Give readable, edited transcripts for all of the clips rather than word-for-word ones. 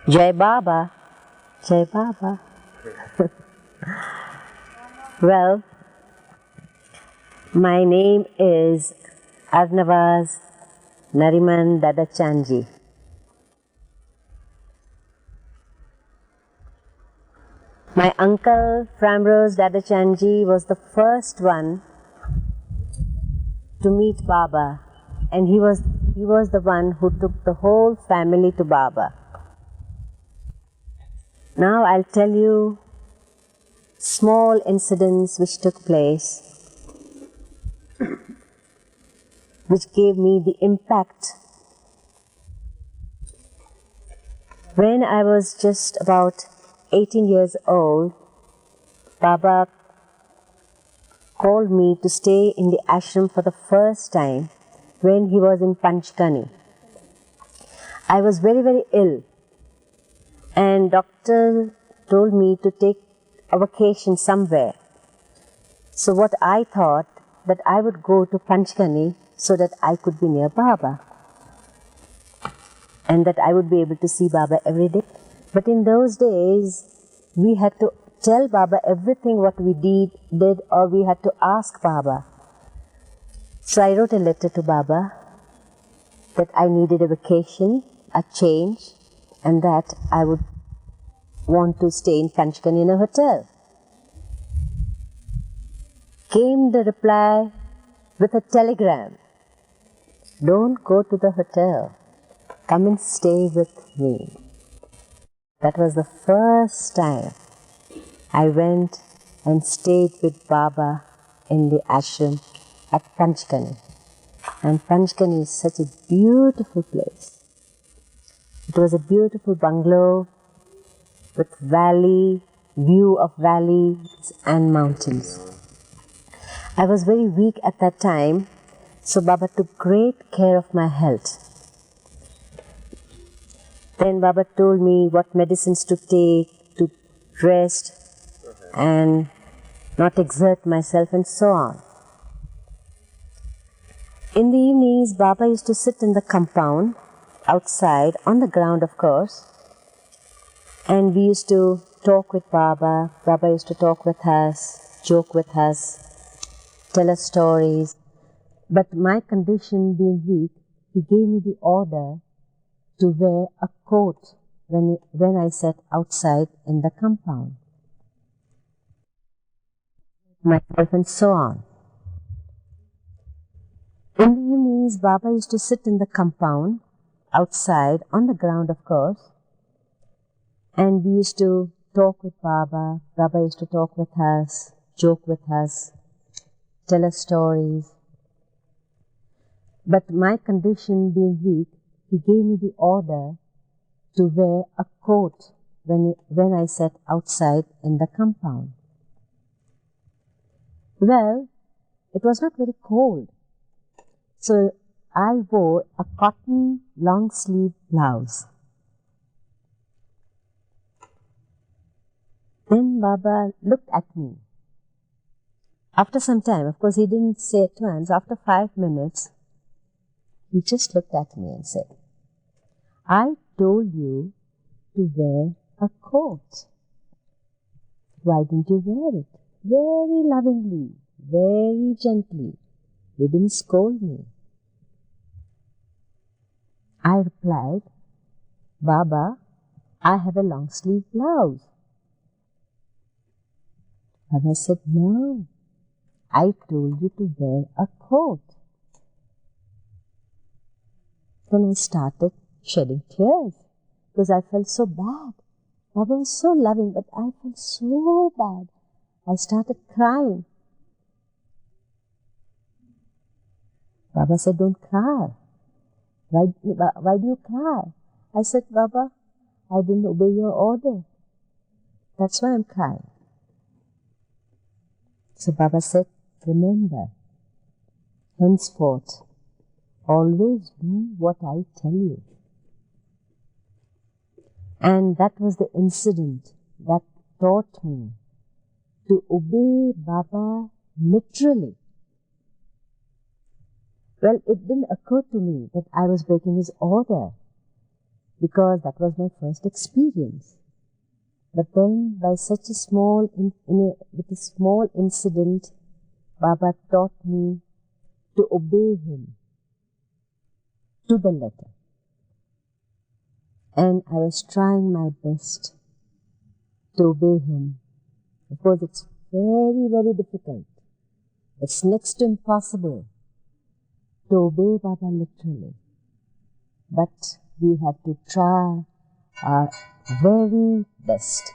Jai Baba, Jai Baba. Well, my name is Arnavaz Dadachanji. My uncle Arnavaz Dadachanji was the first one to meet Baba, and he was the one who took the whole family to Baba. Now I'll tell you small incidents which took place, which gave me the impact. When I was just about 18 years old, Baba called me to stay in the ashram for the first time when he was in Panchgani. I was very, very ill, and doctor told me to take a vacation somewhere. So what I thought, that I would go to Panchgani so that I could be near Baba and that I would be able to see Baba every day. But in those days, we had to tell Baba everything what we did, or we had to ask Baba. So I wrote a letter to Baba that I needed a vacation, a change, and that I would want to stay in Panchgani in a hotel. Came the reply with a telegram. Don't go to the hotel. Come and stay with me. That was the first time I went and stayed with Baba in the ashram at Panchgani. And Panchgani is such a beautiful place. It was a beautiful bungalow with view of valleys and mountains. I was very weak at that time, so Baba took great care of my health. Then Baba told me what medicines to take, to rest and not exert myself, and so on. In the evenings, Baba used to sit in the compound, outside, on the ground of course, and we used to talk with Baba. Baba used to talk with us, joke with us, tell us stories. But my condition being weak, he gave me the order to wear a coat when I sat outside in the compound. Myself and so on. In the evenings, Baba used to sit in the compound, outside, on the ground of course, and we used to talk with Baba. Baba used to talk with us, joke with us, tell us stories. But my condition being weak, he gave me the order to wear a coat when I sat outside in the compound. Well, it was not very cold, so I wore a cotton long-sleeve blouse. Then Baba looked at me. After some time, of course he didn't say it once, after 5 minutes, he just looked at me and said, I told you to wear a coat. Why didn't you wear it? Very lovingly, very gently. He didn't scold me. I replied, Baba, I have a long sleeve blouse. Baba said, no, I told you to wear a coat. Then I started shedding tears because I felt so bad. Baba was so loving, but I felt so bad. I started crying. Baba said, don't cry. Why do you cry? I said, Baba, I didn't obey your order. That's why I'm crying. So Baba said, remember, henceforth, always do what I tell you. And that was the incident that taught me to obey Baba literally. Well, it didn't occur to me that I was breaking his order. because that was my first experience. But then, by such a with a small incident, Baba taught me to obey him to the letter. And I was trying my best to obey him. Of course, it's very, very difficult. It's next to impossible to obey Baba literally. But we have to try our very best.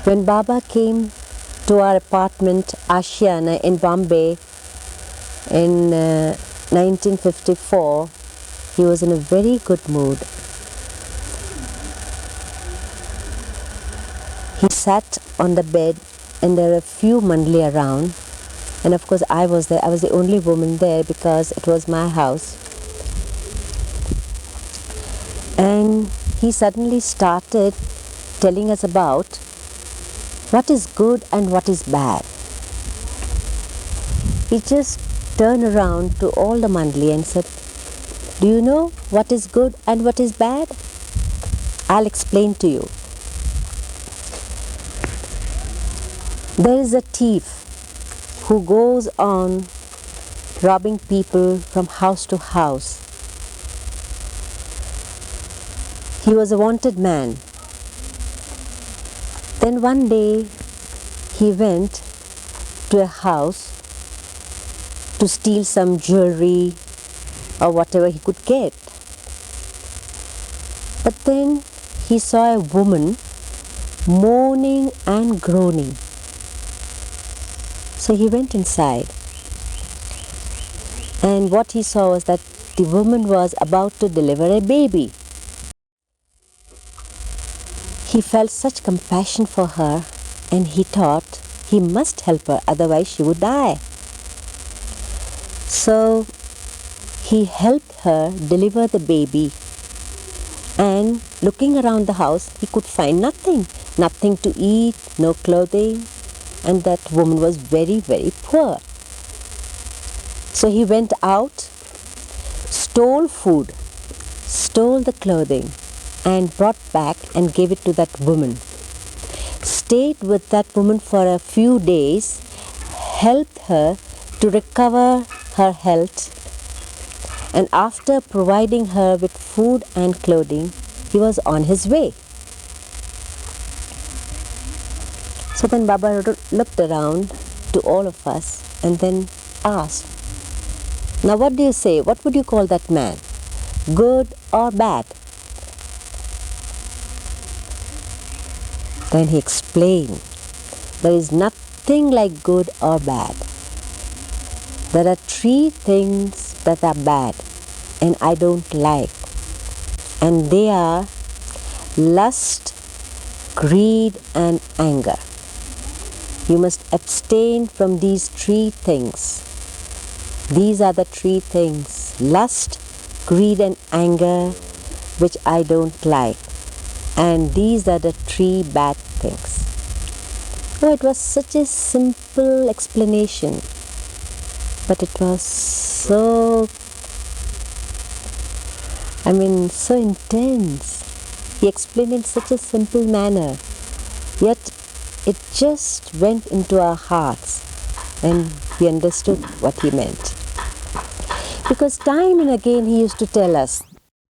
When Baba came to our apartment, Ashiana, in Bombay in 1954, he was in a very good mood. He sat on the bed and there were a few mandli around, and of course I was there. I was the only woman there because it was my house. And he suddenly started telling us about what is good and what is bad. He just turned around to all the mandli and said, "Do you know what is good and what is bad? I'll explain to you. There is a thief who goes on robbing people from house to house. He was a wanted man. Then one day he went to a house to steal some jewelry or whatever he could get. But then he saw a woman moaning and groaning. So he went inside, and what he saw was that the woman was about to deliver a baby. He felt such compassion for her, and he thought he must help her, otherwise she would die. So he helped her deliver the baby, and looking around the house, he could find nothing to eat, no clothing, and that woman was very, very poor. So he went out, stole food, stole the clothing, and brought back and gave it to that woman. Stayed with that woman for a few days, helped her to recover her health, and after providing her with food and clothing, he was on his way. So then Baba looked around to all of us and then asked, "Now what do you say? What would you call that man? Good or bad?" Then he explained, there is nothing like good or bad. There are three things that are bad and I don't like. And they are lust, greed and anger. You must abstain from these three things. These are the three things: lust, greed and anger, which I don't like. And these are the three bad things. Oh, it was such a simple explanation, but it was so intense. He explained in such a simple manner, yet it just went into our hearts and we understood what he meant. Because time and again he used to tell us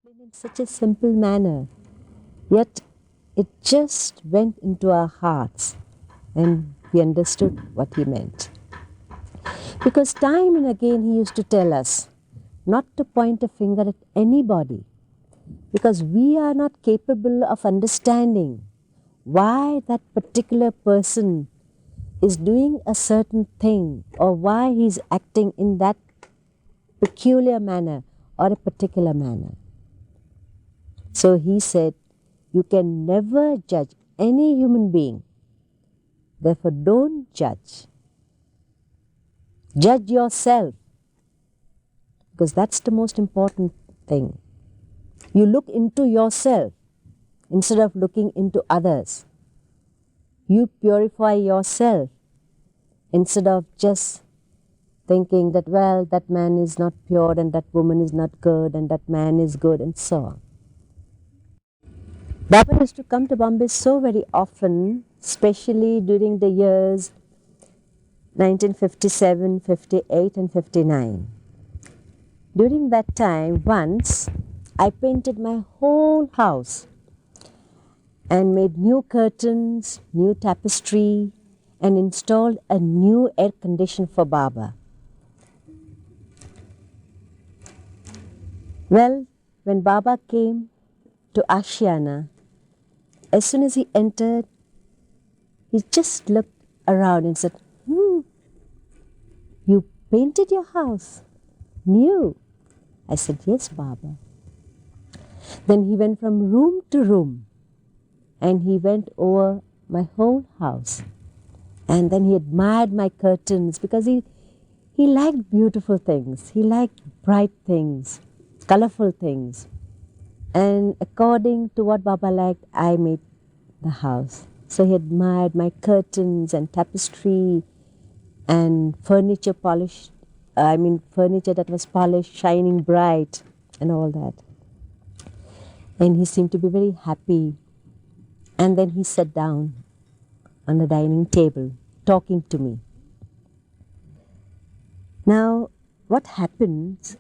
in such a simple manner, yet it just went into our hearts and we understood what he meant. Because time and again he used to tell us not to point a finger at anybody, because we are not capable of understanding why that particular person is doing a certain thing or why he is acting in that peculiar manner or a particular manner. So he said, you can never judge any human being. Therefore, don't judge. Judge yourself, because that's the most important thing. You look into yourself instead of looking into others. You purify yourself instead of just thinking that, well, that man is not pure and that woman is not good and that man is good and so on. Baba used to come to Bombay so very often, especially during the years 1957, 58 and 59. During that time, once, I painted my whole house and made new curtains, new tapestry, and installed a new air conditioner for Baba. Well, when Baba came to Ashiana, as soon as he entered, he just looked around and said, you painted your house new? I said, yes, Baba. Then he went from room to room and he went over my whole house. And then he admired my curtains because he liked beautiful things. He liked bright things, colorful things. And according to what Baba liked, I made the house. So he admired my curtains and tapestry and furniture furniture that was polished, shining bright and all that. And he seemed to be very happy. And then he sat down on the dining table talking to me. Now, what happens,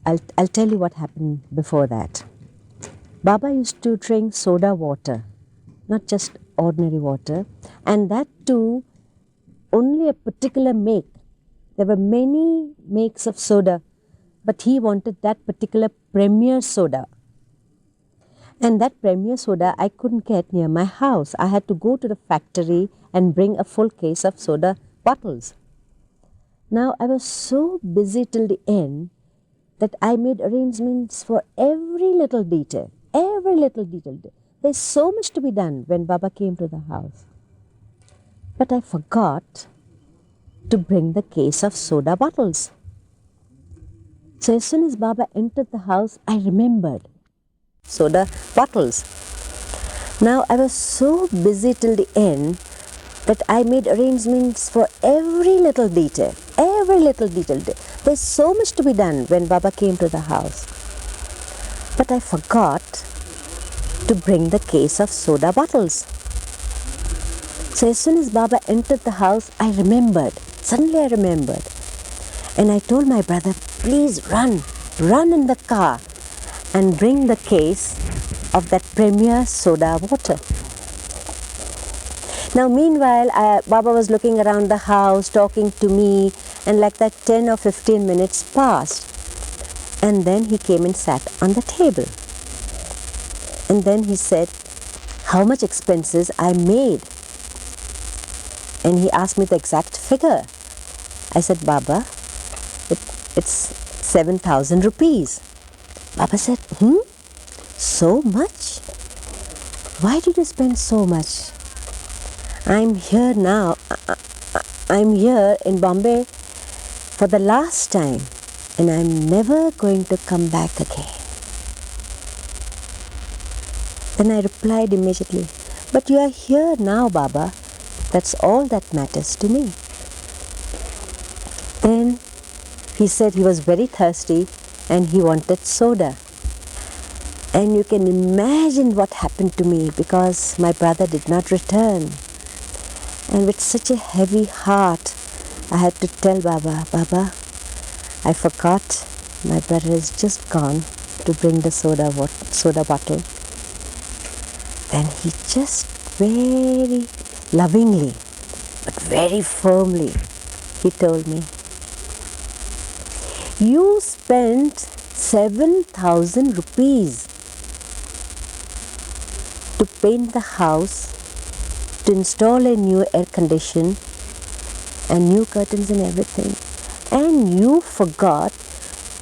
I'll tell you what happened before that. Baba used to drink soda water, not just ordinary water, and that too only a particular make. There were many makes of soda, but he wanted that particular premier soda. And that premier soda I couldn't get near my house. I had to go to the factory and bring a full case of soda bottles. Now I was so busy till the end that I made arrangements for every little detail. Every little detail. There's so much to be done when Baba came to the house. But I forgot to bring the case of soda bottles. So as soon as Baba entered the house, I remembered soda bottles. Now I was so busy till the end that I made arrangements for every little detail. Every little detail. There's so much to be done when Baba came to the house. But I forgot to bring the case of soda bottles. So as soon as Baba entered the house, I remembered. Suddenly I remembered. And I told my brother, please run in the car and bring the case of that premier soda water. Now meanwhile, Baba was looking around the house, talking to me, and like that 10 or 15 minutes passed. And then he came and sat on the table. And then he said, how much expenses I made. And he asked me the exact figure. I said, Baba, it's 7,000 rupees. Baba said, so much? Why did you spend so much? I'm here now. I'm here in Bombay for the last time, and I'm never going to come back again. Then I replied immediately, but you are here now, Baba. That's all that matters to me. Then he said he was very thirsty and he wanted soda. And you can imagine what happened to me because my brother did not return. And with such a heavy heart, I had to tell Baba, Baba, I forgot my brother has just gone to bring the soda bottle. Then he just very lovingly, but very firmly, he told me, you spent 7,000 rupees to paint the house, to install a new air conditioner and new curtains and everything. And you forgot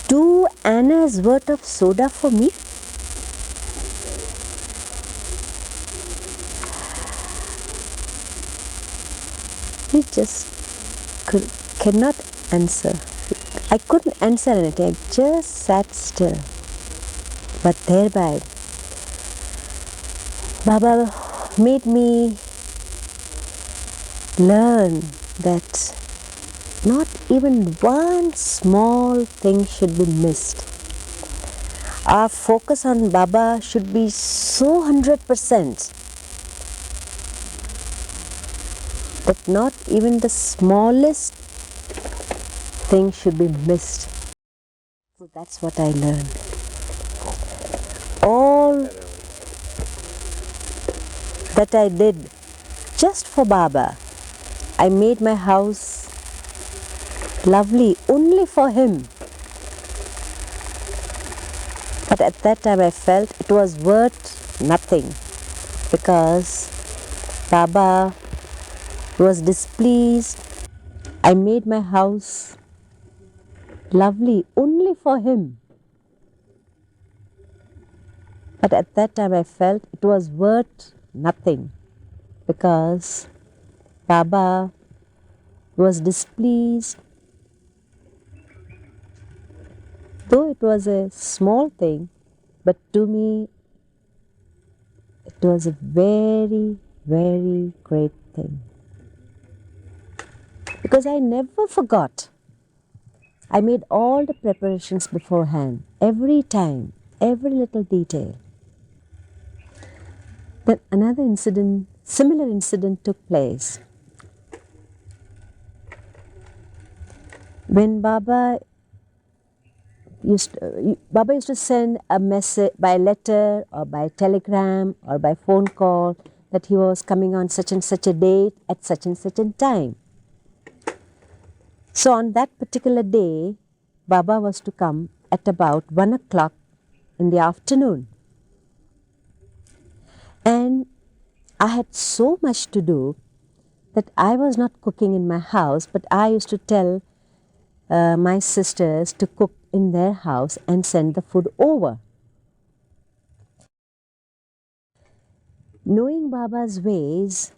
2 annas worth of soda for me? He just cannot answer. I couldn't answer anything. I just sat still. But thereby, Baba made me learn that not even one small thing should be missed. Our focus on Baba should be so 100% that not even the smallest thing should be missed. So that's what I learned. All that I did just for Baba. I made my house lovely only for him. But at that time I felt it was worth nothing because Baba was displeased. I made my house lovely only for him. But at that time I felt it was worth nothing because Baba was displeased. Though it was a small thing, but to me it was a very, very great thing. Because I never forgot. I made all the preparations beforehand, every time, every little detail. Then another incident, similar incident took place. When Baba used to send a message by letter or by telegram or by phone call that he was coming on such and such a date at such and such a time. So on that particular day, Baba was to come at about 1 o'clock in the afternoon. And I had so much to do that I was not cooking in my house, but I used to tell my sisters to cook in their house and send the food over. Knowing Baba's ways,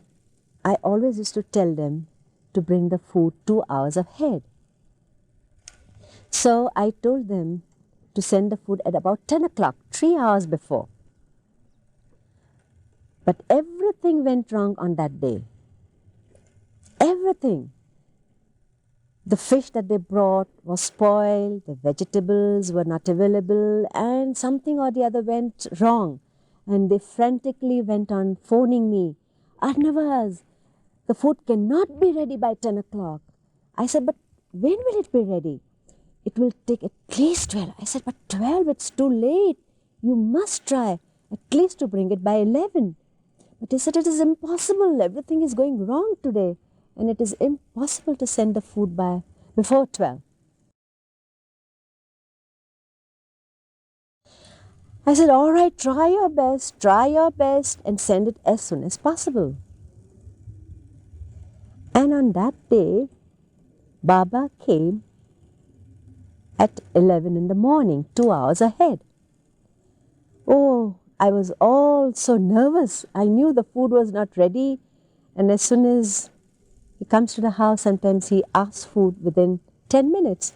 I always used to tell them to bring the food 2 hours ahead. So I told them to send the food at about 10 o'clock, 3 hours before. But everything went wrong on that day. Everything. The fish that they brought was spoiled, the vegetables were not available, and something or the other went wrong. And they frantically went on phoning me, Arnavaz, the food cannot be ready by 10 o'clock. I said, but when will it be ready? It will take at least 12. I said, but 12, it's too late. You must try at least to bring it by 11. But he said, it is impossible. Everything is going wrong today. And it is impossible to send the food before 12. I said, all right, try your best and send it as soon as possible. And on that day, Baba came at 11 in the morning, 2 hours ahead. Oh, I was all so nervous. I knew the food was not ready, and as soon as he comes to the house, sometimes he asks food within 10 minutes.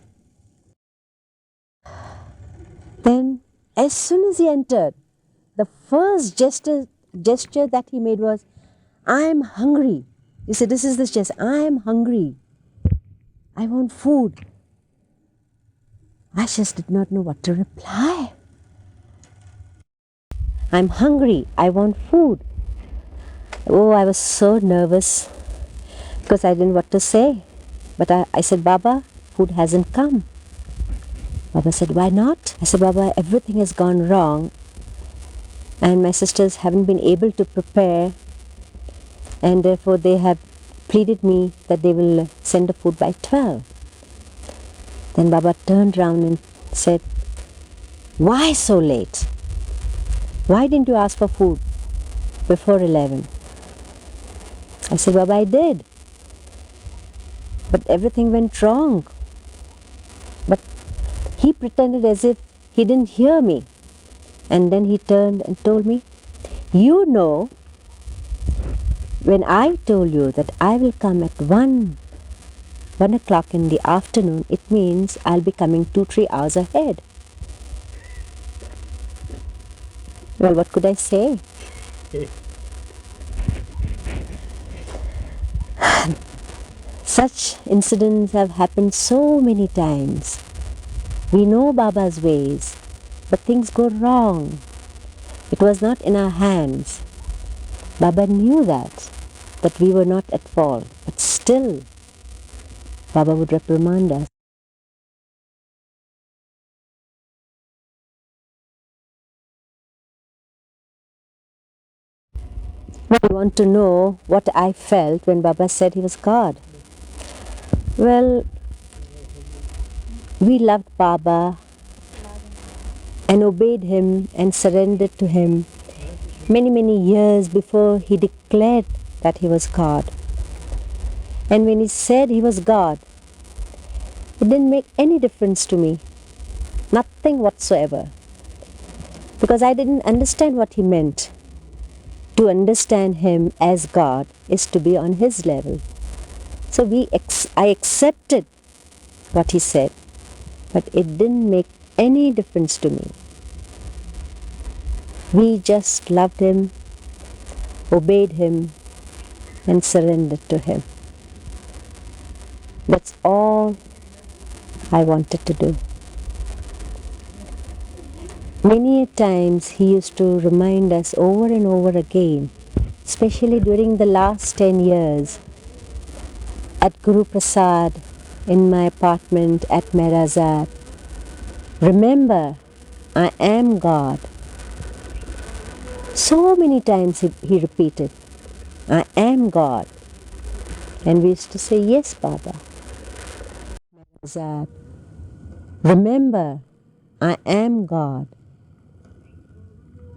Then, as soon as he entered, the first gesture that he made was, I am hungry. He said, this is the gesture, I am hungry. I want food. I just did not know what to reply. I'm hungry. I want food. Oh, I was so nervous because I didn't know what to say. But I said, Baba, food hasn't come. Baba said, why not? I said, Baba, everything has gone wrong and my sisters haven't been able to prepare, and therefore they have pleaded me that they will send the food by 12. Then Baba turned round and said, why so late? Why didn't you ask for food before 11? I said, Baba, I did. But everything went wrong. But he pretended as if he didn't hear me. And then he turned and told me, you know, when I told you that I will come at 1 o'clock in the afternoon, it means I'll be coming 2-3 hours ahead. Well, what could I say? Such incidents have happened so many times. We know Baba's ways, but things go wrong. It was not in our hands. Baba knew that we were not at fault, but still, Baba would reprimand us. You want to know what I felt when Baba said he was God? Well, we loved Baba and obeyed him and surrendered to him many years before he declared that he was God. And when he said he was God, it didn't make any difference to me. Nothing whatsoever. Because I didn't understand what he meant. To understand him as God is to be on his level. So I accepted what he said, but it didn't make any difference to me. We just loved him, obeyed him, and surrendered to him. That's all I wanted to do. Many times he used to remind us over and over again, especially during the last 10 years, at Guru Prasad, in my apartment at MeherBabaLibrary. Remember, I am God. So many times he repeated, I am God. And we used to say, yes, Baba. MeherBabaLibrary. Remember, I am God.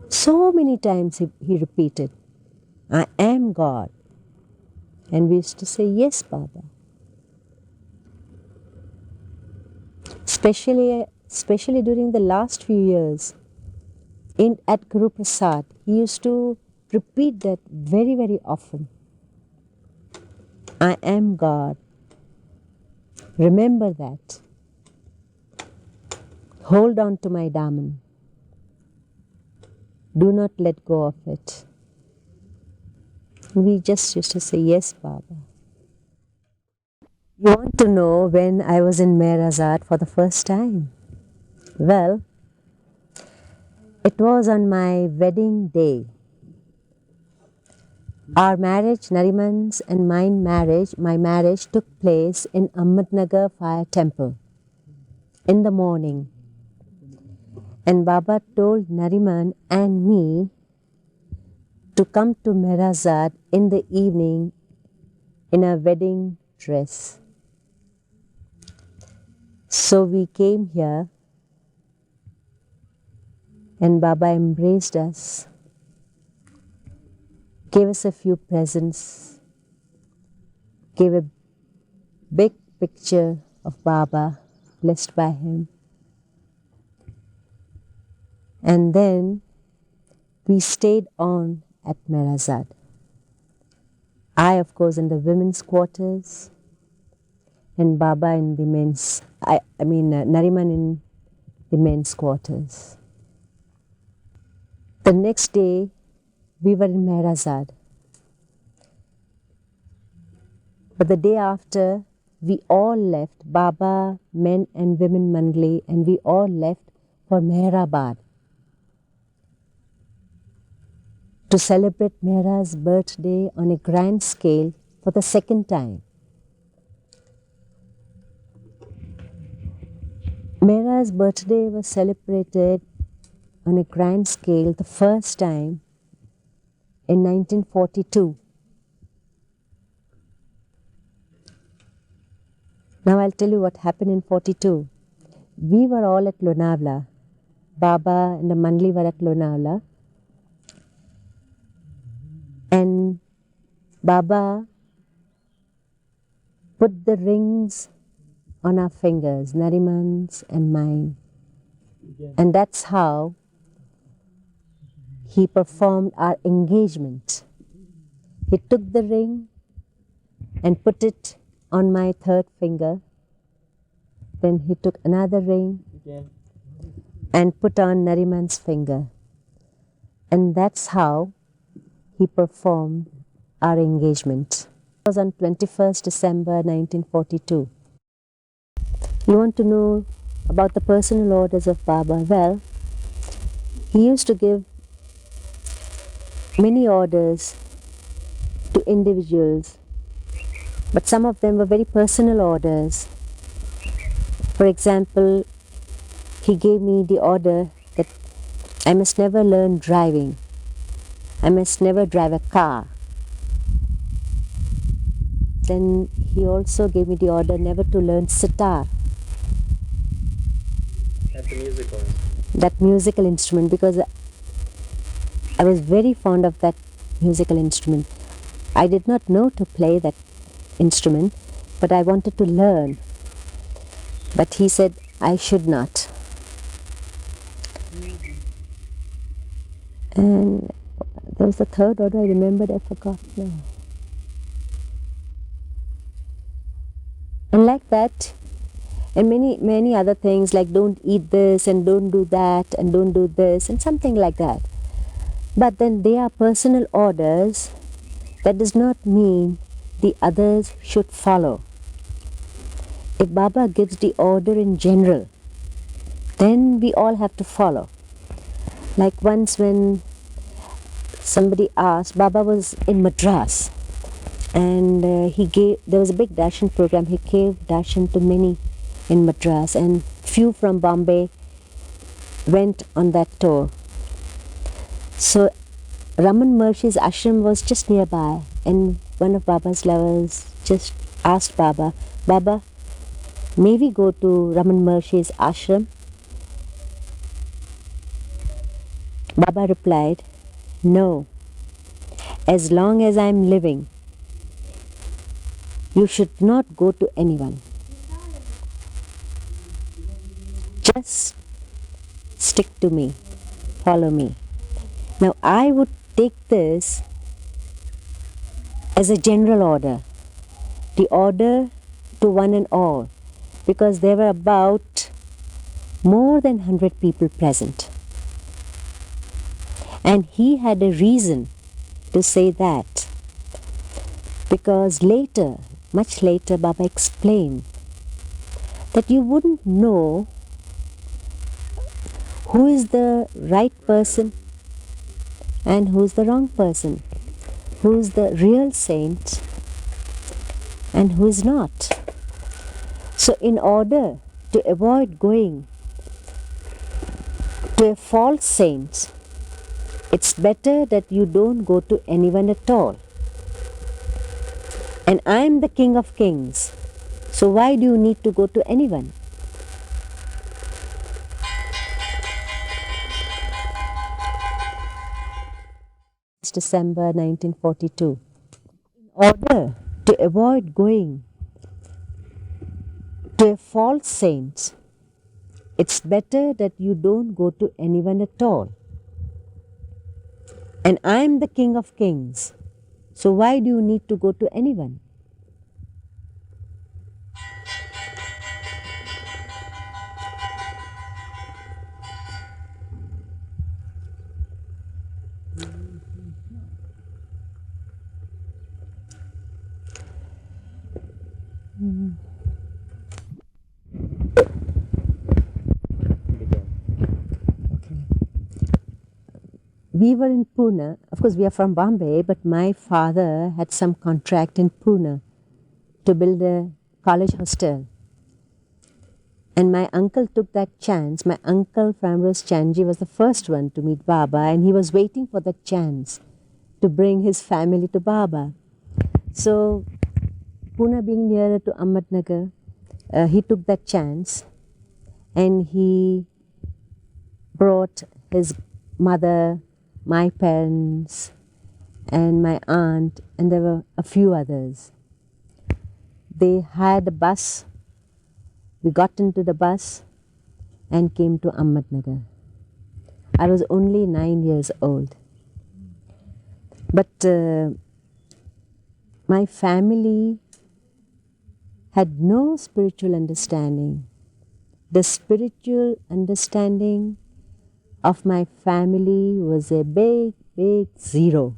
So many times he repeated, I am God. And we used to say, yes, Baba. Especially during the last few years, at Guru Prasad, he used to repeat that very often. I am God. Remember that. Hold on to my daman. Do not let go of it. We just used to say, yes, Baba. You want to know when I was in MeherBabaLibrary for the first time? Well, it was on my wedding day. Our marriage, Nariman's and my marriage took place in Ahmednagar Fire Temple in the morning. And Baba told Nariman and me to come to MeherBabaLibrary in the evening in a wedding dress. So we came here and Baba embraced us, gave us a few presents, gave a big picture of Baba, blessed by him. And then we stayed on at MeherBabaLibrary. I, of course, in the women's quarters, and Baba in the men's, Nariman in the men's quarters. The next day, we were in MeherBabaLibrary. But the day after, we all left, Baba, men and women Mandali, and we all left for Meherabad to celebrate Mehra's birthday on a grand scale for the second time. Mehra's birthday was celebrated on a grand scale the first time in 1942. Now I'll tell you what happened in 42. We were all at Lonavala. Baba and the Mandali were at Lonavala. And Baba put the rings on our fingers, Nariman's and mine. And that's how he performed our engagement. He took the ring and put it on my third finger. Then he took another ring and put on Nariman's finger. And that's how he performed our engagement. It was on 21st December 1942. You want to know about the personal orders of Baba? Well, he used to give many orders to individuals, but some of them were very personal orders. For example, he gave me the order that I must never learn driving. I must never drive a car. Then he also gave me the order never to learn sitar. That's a musical instrument. That musical instrument, because I was very fond of that musical instrument. I did not know to play that instrument, but I wanted to learn. But he said I should not. And there was the third order I remembered, I forgot now. And like that, and many other things like don't eat this and don't do that and don't do this and something like that. But then they are personal orders. That does not mean the others should follow. If Baba gives the order in general, then we all have to follow. Like once when somebody asked, Baba was in Madras, and there was a big darshan program. He gave darshan to many in Madras, and few from Bombay went on that tour. So Raman Maharshi's ashram was just nearby, and one of Baba's lovers just asked Baba, Baba, may we go to Raman Maharshi's ashram? Baba replied, no, as long as I am living, you should not go to anyone. Just stick to me, follow me. Now I would take this as a general order, the order to one and all, because there were about more than 100 people present. And he had a reason to say that, because later, much later, Baba explained that you wouldn't know who is the right person and who is the wrong person, who is the real saint and who is not. So in order to avoid going to a false saint, it's better that you don't go to anyone at all. And I am the King of Kings, so why do you need to go to anyone? It's December 1942. In order to avoid going to a false saint, it's better that you don't go to anyone at all. And I am the King of Kings, so why do you need to go to anyone? We were in Pune. Of course, we are from Bombay, but my father had some contract in Pune to build a college hostel. And my uncle took that chance. My uncle, Arnavaz Dadachanji, was the first one to meet Baba, and he was waiting for that chance to bring his family to Baba. So, Pune being nearer to Ahmednagar, he took that chance, and he brought his mother, my parents, and my aunt, and there were a few others. They had a bus. We got into the bus and came to Ahmednagar. I was only 9 years old. But my family had no spiritual understanding. The spiritual understanding of my family was a big, big zero.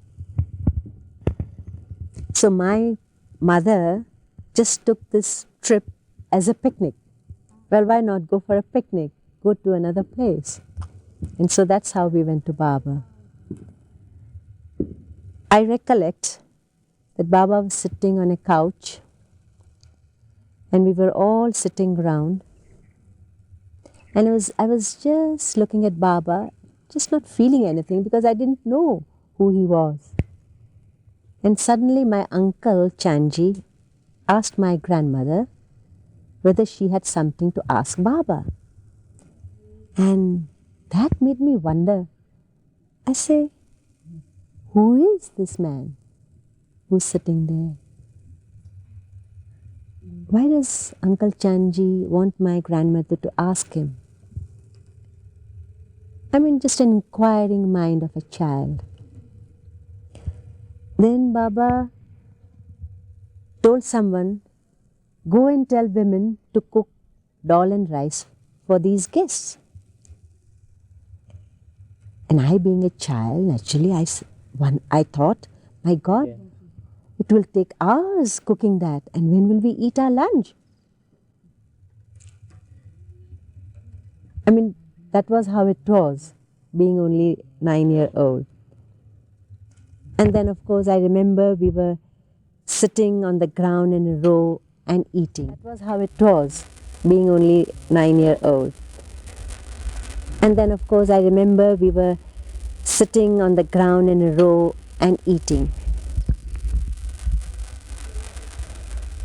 So my mother just took this trip as a picnic. Well, why not go for a picnic? Go to another place. And so that's how we went to Baba. I recollect that Baba was sitting on a couch and we were all sitting round. And I was just looking at Baba, just not feeling anything because I didn't know who he was. And suddenly my uncle Chanji asked my grandmother whether she had something to ask Baba. And that made me wonder. I say, who is this man who's sitting there? Why does Uncle Chanji want my grandmother to ask him? I mean, just an inquiring mind of a child. Then Baba told someone, go and tell women to cook dal and rice for these guests. And I, being a child, naturally I thought, my God, it will take hours cooking that, and when will we eat our lunch? I mean, that was how it was, being only 9-year-old. And then, of course, I remember we were sitting on the ground in a row and eating. That was how it was, being only 9-year-old. And then, of course, I remember we were sitting on the ground in a row and eating.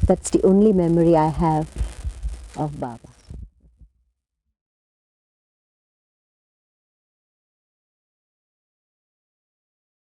That's the only memory I have of Baba.